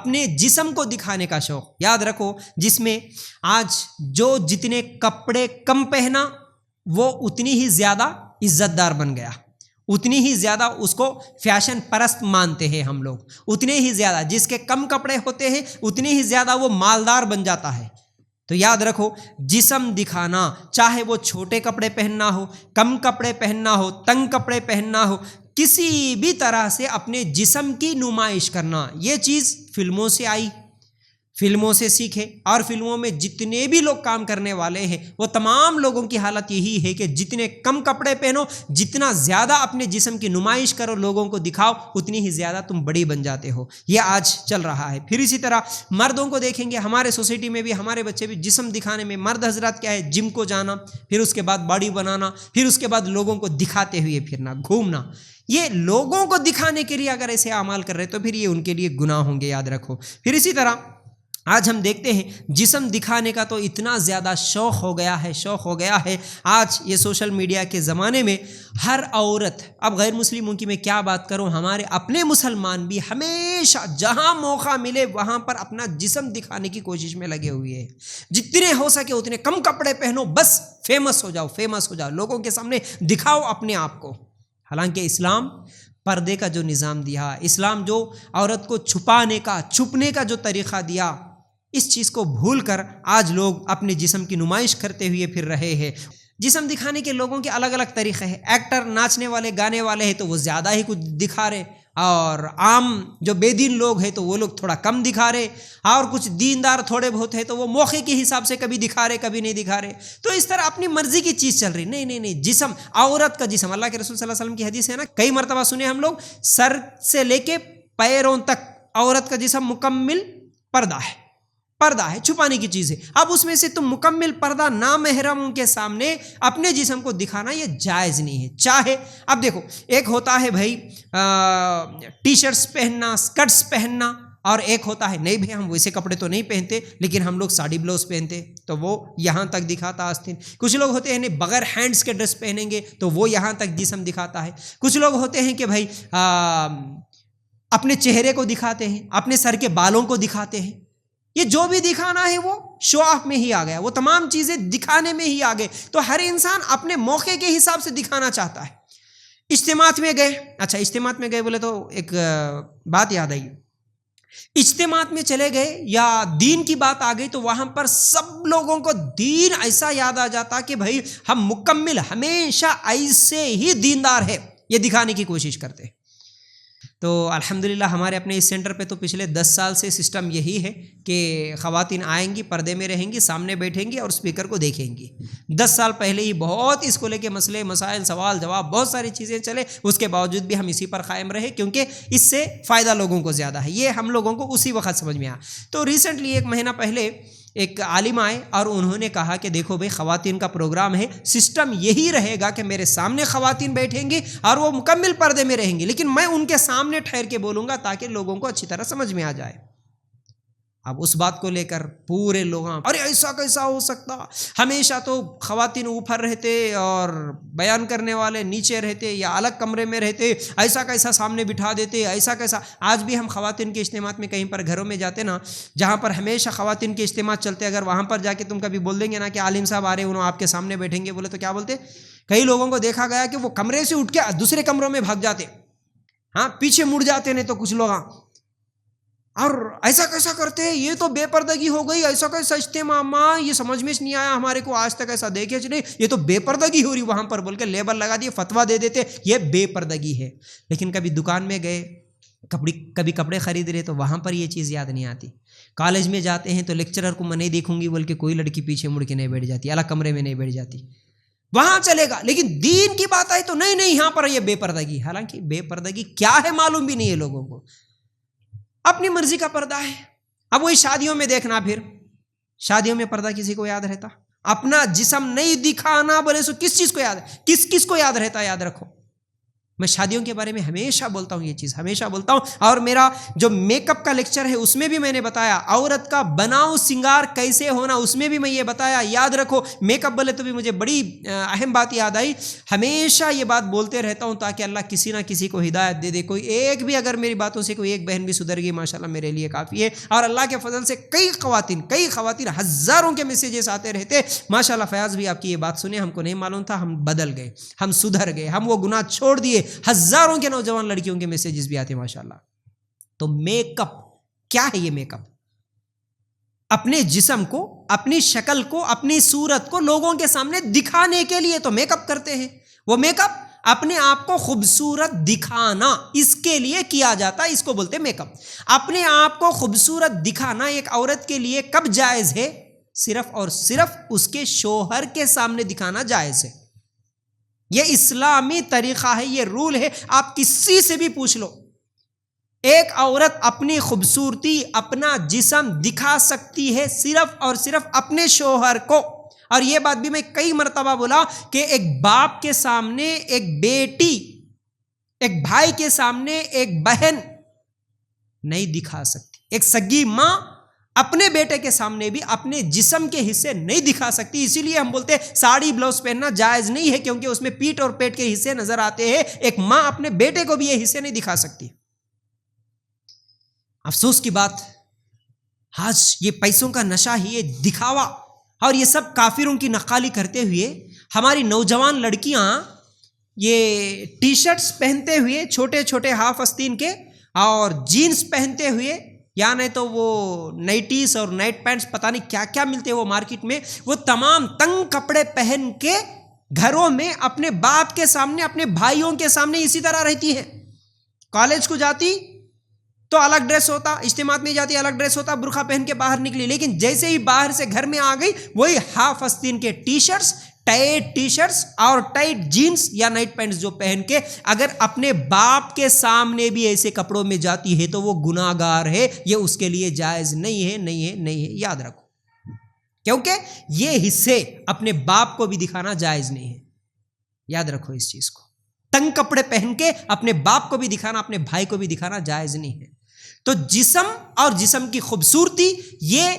اپنے جسم کو دکھانے کا شوق. یاد رکھو جس میں آج جو جتنے کپڑے کم پہنا وہ اتنی ہی زیادہ عزت دار بن گیا, اتنی ہی زیادہ اس کو فیشن پرست مانتے ہیں ہم لوگ, اتنے ہی زیادہ جس کے کم کپڑے ہوتے ہیں اتنی ہی زیادہ وہ مالدار بن جاتا ہے. تو یاد رکھو جسم دکھانا, چاہے وہ چھوٹے کپڑے پہننا ہو, کم کپڑے پہننا ہو, تنگ کپڑے پہننا ہو, کسی بھی طرح سے اپنے جسم کی نمائش کرنا, یہ چیز فلموں سے آئی, فلموں سے سیکھے. اور فلموں میں جتنے بھی لوگ کام کرنے والے ہیں وہ تمام لوگوں کی حالت یہی ہے کہ جتنے کم کپڑے پہنو, جتنا زیادہ اپنے جسم کی نمائش کرو, لوگوں کو دکھاؤ, اتنی ہی زیادہ تم بڑی بن جاتے ہو. یہ آج چل رہا ہے. پھر اسی طرح مردوں کو دیکھیں گے, ہمارے سوسائٹی میں بھی ہمارے بچے بھی جسم دکھانے میں مرد حضرات کیا ہے, جم کو جانا, پھر اس کے بعد باڈی بنانا, پھر اس کے بعد لوگوں کو دکھاتے ہوئے پھرنا, گھومنا. یہ لوگوں کو دکھانے کے لیے اگر ایسے اعمال کر رہے تو پھر یہ ان کے لیے گناہ ہوں گے, یاد رکھو. پھر اسی طرح آج ہم دیکھتے ہیں جسم دکھانے کا تو اتنا زیادہ شوق ہو گیا ہے. آج یہ سوشل میڈیا کے زمانے میں ہر عورت, اب غیر مسلموں کی میں کیا بات کروں, ہمارے اپنے مسلمان بھی ہمیشہ جہاں موقع ملے وہاں پر اپنا جسم دکھانے کی کوشش میں لگے ہوئے ہیں. جتنے ہو سکے اتنے کم کپڑے پہنو, بس فیمس ہو جاؤ, لوگوں کے سامنے دکھاؤ اپنے آپ کو. حالانکہ اسلام پردے کا جو نظام دیا, اسلام جو عورت کو چھپنے کا جو طریقہ دیا, اس چیز کو بھول کر آج لوگ اپنے جسم کی نمائش کرتے ہوئے پھر رہے ہیں. جسم دکھانے کے لوگوں کے الگ الگ طریقے ہیں. ایکٹر, ناچنے والے, گانے والے ہیں تو وہ زیادہ ہی کچھ دکھا رہے, اور عام جو بے دین لوگ ہیں تو وہ لوگ تھوڑا کم دکھا رہے, اور کچھ دیندار تھوڑے بہت ہیں تو وہ موقع کے حساب سے کبھی دکھا رہے کبھی نہیں دکھا رہے. تو اس طرح اپنی مرضی کی چیز چل رہی. نہیں, جسم, عورت کا جسم, اللہ کے رسول صلی اللہ علیہ وسلم کی حدیث ہے نا, کئی مرتبہ سنے ہم لوگ, سر سے لے کے پیروں تک عورت کا جسم مکمل پردہ ہے, چھپانے کی چیز ہے. اب اس میں سے تم مکمل پردہ نامحرموں کے سامنے اپنے جسم کو دکھانا یہ جائز نہیں ہے. چاہے اب دیکھو, ایک ہوتا ہے بھائی ٹی شرٹس پہننا, اسکرٹس پہننا, اور ایک ہوتا ہے نہیں بھائی ہم ویسے کپڑے تو نہیں پہنتے لیکن ہم لوگ ساڑی بلاؤز پہنتے تو وہ یہاں تک دکھاتا آستین. کچھ لوگ ہوتے ہیں بغیر ہینڈز کے ڈریس پہنیں گے تو وہ یہاں تک جسم دکھاتا ہے. کچھ لوگ ہوتے ہیں کہ بھائی اپنے چہرے کو دکھاتے ہیں, اپنے سر کے بالوں کو دکھاتے ہیں. یہ جو بھی دکھانا ہے وہ شو آف میں ہی آ گیا, وہ تمام چیزیں دکھانے میں ہی آ گئے. تو ہر انسان اپنے موقع کے حساب سے دکھانا چاہتا ہے. اجتماعات میں گئے, اچھا اجتماعات میں گئے بولے تو ایک بات یاد آئی, اجتماعات میں چلے گئے یا دین کی بات آ گئی تو وہاں پر سب لوگوں کو دین ایسا یاد آ جاتا کہ بھائی ہم مکمل ہمیشہ ایسے ہی دیندار ہے, یہ دکھانے کی کوشش کرتے ہیں. تو الحمدللہ ہمارے اپنے اس سینٹر پہ تو پچھلے 10 سال سے سسٹم یہی ہے کہ خواتین آئیں گی, پردے میں رہیں گی, سامنے بیٹھیں گی اور اسپیکر کو دیکھیں گی. 10 سال پہلے ہی بہت اس کو لے کے مسئلے مسائل, سوال جواب, بہت ساری چیزیں چلے, اس کے باوجود بھی ہم اسی پر قائم رہے کیونکہ اس سے فائدہ لوگوں کو زیادہ ہے. یہ ہم لوگوں کو اسی وقت سمجھ میں آیا. تو ریسنٹلی 1 مہینہ پہلے ایک عالم آئے اور انہوں نے کہا کہ دیکھو بھائی خواتین کا پروگرام ہے, سسٹم یہی رہے گا کہ میرے سامنے خواتین بیٹھیں گی اور وہ مکمل پردے میں رہیں گی, لیکن میں ان کے سامنے ٹھہر کے بولوں گا تاکہ لوگوں کو اچھی طرح سمجھ میں آ جائے. اب اس بات کو لے کر پورے لوگ ارے ایسا کیسا ہو سکتا, ہمیشہ تو خواتین اوپر رہتے اور بیان کرنے والے نیچے رہتے یا الگ کمرے میں رہتے, ایسا کیسا سامنے بٹھا دیتے, ایسا کیسا. آج بھی ہم خواتین کے اجتماعات میں کہیں پر گھروں میں جاتے نا, جہاں پر ہمیشہ خواتین کے اجتماعات چلتے, اگر وہاں پر جا کے تم کبھی بول دیں گے نا کہ عالم صاحب آ رہے انہوں آپ کے سامنے بیٹھیں گے, بولے تو کیا بولتے, کئی لوگوں کو دیکھا گیا کہ وہ کمرے سے اٹھ کے دوسرے کمروں میں بھاگ جاتے, ہاں پیچھے مڑ جاتے, نہیں تو کچھ لوگ اور ایسا کیسا کرتے, یہ تو بے پردگی ہو گئی, ایسا کیسا اجتماع, یہ سمجھ میں نہیں آیا ہمارے کو, آج تک ایسا دیکھے نہیں, یہ تو بے پردگی ہو رہی وہاں پر بول کے لیبل لگا دیے, فتویٰ دے دیتے یہ بے پردگی ہے. لیکن کبھی دکان میں گئے, کبھی کپڑے خرید رہے تو وہاں پر یہ چیز یاد نہیں آتی. کالج میں جاتے ہیں تو لیکچرر کو میں نہیں دیکھوں گی بول کے کوئی لڑکی پیچھے مڑ کے نہیں بیٹھ جاتی, الگ کمرے میں نہیں بیٹھ جاتی, وہاں چلے گا. لیکن دین کی بات آئی تو نہیں یہاں پر یہ بے پردگی. حالانکہ بے پردگی کیا ہے معلوم بھی نہیں ہے لوگوں کو, اپنی مرضی کا پردہ ہے. اب وہی شادیوں میں دیکھنا, پھر شادیوں میں پردہ کسی کو یاد رہتا, اپنا جسم نہیں دکھانا بولے سو کس چیز کو یاد, کس کو یاد رہتا, یاد رکھو میں شادیوں کے بارے میں ہمیشہ بولتا ہوں، یہ چیز ہمیشہ بولتا ہوں، اور میرا جو میک اپ کا لیکچر ہے اس میں بھی میں نے بتایا عورت کا بناؤ سنگار کیسے ہونا، اس میں بھی میں یہ بتایا. یاد رکھو، میک اپ بولے تو بھی مجھے بڑی اہم بات یاد آئی. ہمیشہ یہ بات بولتے رہتا ہوں تاکہ اللہ کسی نہ کسی کو ہدایت دے دے. کوئی ایک بھی اگر میری باتوں سے کوئی ایک بہن بھی سدھر گئی ماشاءاللہ میرے لیے کافی ہے. اور اللہ کے فضل سے کئی خواتین ہزاروں کے میسیجز آتے رہتے. ماشاءاللہ فیاض بھی آپ کی یہ بات سنے، ہم کو نہیں معلوم تھا، ہم بدل گئے، ہم سدھر گئے، ہم وہ گناہ چھوڑ دیے. ہزاروں کے نوجوان لڑکیوں کے میسیجز بھی آتے ماشاءاللہ. تو میک اپ کیا ہے؟ یہ میک اپ اپنے جسم کو، اپنی شکل کو، اپنی صورت کو لوگوں کے سامنے دکھانے کے لیے تو میک اپ کرتے ہیں. وہ میک اپ اپنے آپ کو خوبصورت دکھانا، اس کے لیے کیا جاتا ہے، اس کو بولتے ہیں میک اپ. اپنے آپ کو خوبصورت دکھانا ایک عورت کے لیے کب جائز ہے؟ صرف اور صرف اس کے شوہر کے سامنے دکھانا جائز ہے. یہ اسلامی طریقہ ہے، یہ رول ہے. آپ کسی سے بھی پوچھ لو، ایک عورت اپنی خوبصورتی، اپنا جسم دکھا سکتی ہے صرف اور صرف اپنے شوہر کو. اور یہ بات بھی میں کئی مرتبہ بولا کہ ایک باپ کے سامنے ایک بیٹی، ایک بھائی کے سامنے ایک بہن نہیں دکھا سکتی. ایک سگی ماں اپنے بیٹے کے سامنے بھی اپنے جسم کے حصے نہیں دکھا سکتی. اسی لیے ہم بولتے ہیں ساڑی بلاؤز پہننا جائز نہیں ہے، کیونکہ اس میں پیٹ اور پیٹ کے حصے نظر آتے ہیں. ایک ماں اپنے بیٹے کو بھی یہ حصے نہیں دکھا سکتی. افسوس کی بات، آج یہ پیسوں کا نشہ ہی، یہ دکھاوا اور یہ سب کافروں کی نقالی کرتے ہوئے ہماری نوجوان لڑکیاں یہ ٹی شرٹس پہنتے ہوئے چھوٹے چھوٹے ہاف آستین کے، اور جینز پہنتے ہوئے، یا نہیں تو وہ نائٹیز اور نائٹ پینٹس، پتہ نہیں کیا کیا ملتے ہیں وہ مارکیٹ میں، وہ تمام تنگ کپڑے پہن کے گھروں میں اپنے باپ کے سامنے، اپنے بھائیوں کے سامنے اسی طرح رہتی ہے. کالج کو جاتی تو الگ ڈریس ہوتا، اجتماعات میں جاتی الگ ڈریس ہوتا، برقع پہن کے باہر نکلی. لیکن جیسے ہی باہر سے گھر میں آ گئی، وہی ہاف آستین کے T shirts, tight T shirts اور ٹائٹ جینز یا نائٹ پینٹس جو پہن کے اگر اپنے باپ کے سامنے بھی ایسے کپڑوں میں جاتی ہے تو وہ گناہ گار ہے. یہ اس کے لیے جائز نہیں ہے، نہیں ہے، نہیں ہے. یاد رکھو، کیونکہ یہ حصے اپنے باپ کو بھی دکھانا جائز نہیں ہے. یاد رکھو اس چیز کو. تنگ کپڑے پہن کے اپنے باپ کو بھی دکھانا، اپنے بھائی کو بھی دکھانا جائز نہیں ہے. تو جسم اور جسم کی خوبصورتی، یہ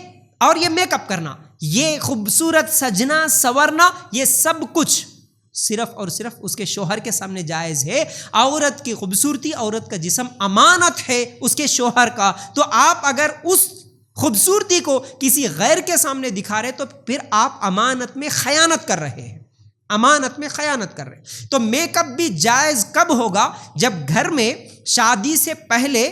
اور یہ میک اپ کرنا، یہ خوبصورت سجنا سورنا، یہ سب کچھ صرف اور صرف اس کے شوہر کے سامنے جائز ہے. عورت کی خوبصورتی، عورت کا جسم امانت ہے اس کے شوہر کا. تو آپ اگر اس خوبصورتی کو کسی غیر کے سامنے دکھا رہے تو پھر آپ امانت میں خیانت کر رہے ہیں، امانت میں خیانت کر رہے ہیں. تو میک اپ بھی جائز کب ہوگا؟ جب گھر میں شادی سے پہلے،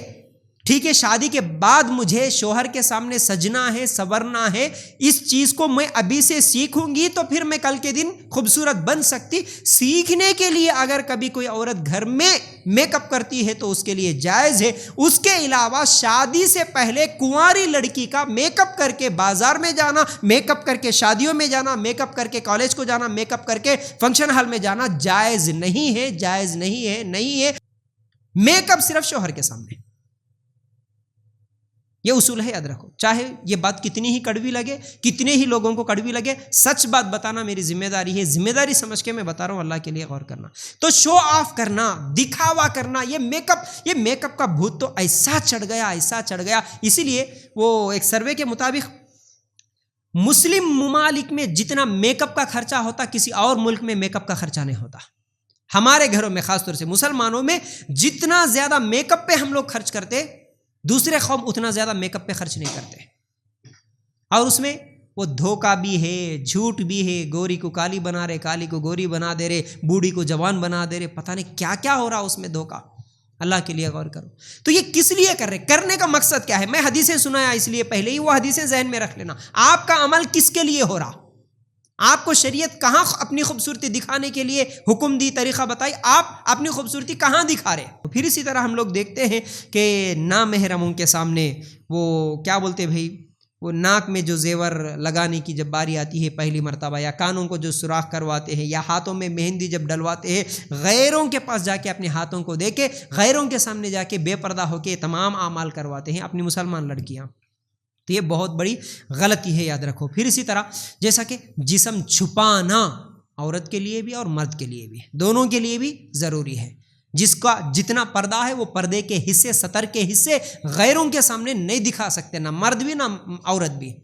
ٹھیک ہے، شادی کے بعد مجھے شوہر کے سامنے سجنا ہے، سورنا ہے، اس چیز کو میں ابھی سے سیکھوں گی تو پھر میں کل کے دن خوبصورت بن سکتی. سیکھنے کے لیے اگر کبھی کوئی عورت گھر میں میک اپ کرتی ہے تو اس کے لیے جائز ہے. اس کے علاوہ شادی سے پہلے کنواری لڑکی کا میک اپ کر کے بازار میں جانا، میک اپ کر کے شادیوں میں جانا، میک اپ کر کے کالج کو جانا، میک اپ کر کے فنکشن ہال میں جانا جائز نہیں ہے، جائز نہیں ہے، نہیں ہے. میک اپ صرف شوہر کے سامنے. یہ اصول ہے، یاد رکھو. چاہے یہ بات کتنی ہی کڑوی لگے، کتنے ہی لوگوں کو کڑوی لگے، سچ بات بتانا میری ذمہ داری ہے. ذمہ داری سمجھ کے میں بتا رہا ہوں، اللہ کے لیے غور کرنا. تو شو آف کرنا، دکھاوا کرنا، یہ میک اپ کا بھوت تو ایسا چڑھ گیا، ایسا چڑھ گیا. اسی لیے وہ ایک سروے کے مطابق مسلم ممالک میں جتنا میک اپ کا خرچہ ہوتا کسی اور ملک میں میک اپ کا خرچہ نہیں ہوتا. ہمارے گھروں میں خاص طور سے مسلمانوں میں جتنا زیادہ میک اپ پہ ہم لوگ خرچ کرتے، دوسرے قوم اتنا زیادہ میک اپ پہ خرچ نہیں کرتے. اور اس میں وہ دھوکہ بھی ہے، جھوٹ بھی ہے. گوری کو کالی بنا رہے، کالی کو گوری بنا دے رہے، بوڑھی کو جوان بنا دے رہے، پتہ نہیں کیا کیا ہو رہا اس میں دھوکہ. اللہ کے لیے غور کرو. تو یہ کس لیے کر رہے؟ کرنے کا مقصد کیا ہے؟ میں حدیثیں سنایا اس لیے پہلے ہی وہ حدیثیں ذہن میں رکھ لینا. آپ کا عمل کس کے لیے ہو رہا؟ آپ کو شریعت کہاں اپنی خوبصورتی دکھانے کے لیے حکم دی، طریقہ بتائی، آپ اپنی خوبصورتی کہاں دکھا رہے؟ پھر اسی طرح ہم لوگ دیکھتے ہیں کہ نامحرموں کے سامنے وہ کیا بولتے بھائی، وہ ناک میں جو زیور لگانے کی جب باری آتی ہے پہلی مرتبہ، یا کانوں کو جو سوراخ کرواتے ہیں، یا ہاتھوں میں مہندی جب ڈلواتے ہیں، غیروں کے پاس جا کے اپنے ہاتھوں کو دے کے غیروں کے سامنے جا کے بے پردہ ہو کے تمام اعمال کرواتے ہیں اپنی مسلمان لڑکیاں. تو یہ بہت بڑی غلطی ہے، یاد رکھو. پھر اسی طرح جیسا کہ جسم چھپانا عورت کے لیے بھی اور مرد کے لیے بھی، دونوں کے لیے بھی ضروری ہے. جس کا جتنا پردہ ہے وہ پردے کے حصے، سطر کے حصے غیروں کے سامنے نہیں دکھا سکتے، نہ مرد بھی نہ عورت بھی.